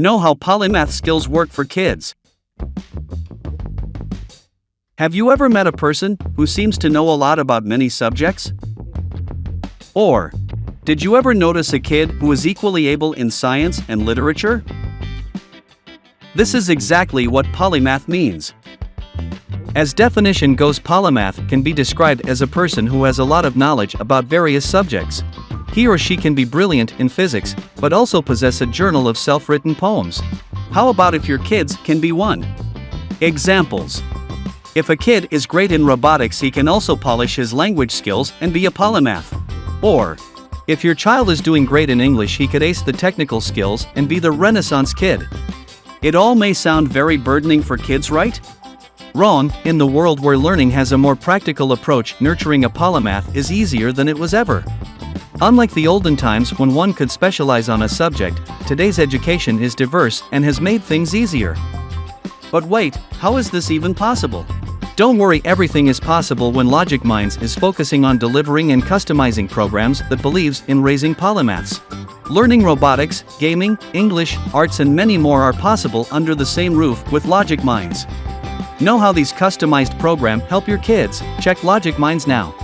Know how Polymath skills work for kids. Have you ever met a person who seems to know a lot about many subjects? Or, did you ever notice a kid who is equally able in science and literature? This is exactly what polymath means. As definition goes, polymath can be described as a person who has a lot of knowledge about various subjects. He or she can be brilliant in physics, but also possess a journal of self-written poems. How about if your kids can be one? Examples. If a kid is great in robotics, he can also polish his language skills and be a polymath. Or, if your child is doing great in English, he could ace the technical skills and be the Renaissance kid. It all may sound very burdening for kids, right? Wrong. In the world where learning has a more practical approach, nurturing a polymath is easier than it was ever. Unlike the olden times when one could specialize on a subject, today's education is diverse and has made things easier. But wait, how is this even possible? Don't worry, everything is possible when LogiQminds is focusing on delivering and customizing programs that believes in raising polymaths. Learning robotics, gaming, English, arts and many more are possible under the same roof with LogiQminds. Know how these customized programs help your kids? Check LogiQminds now.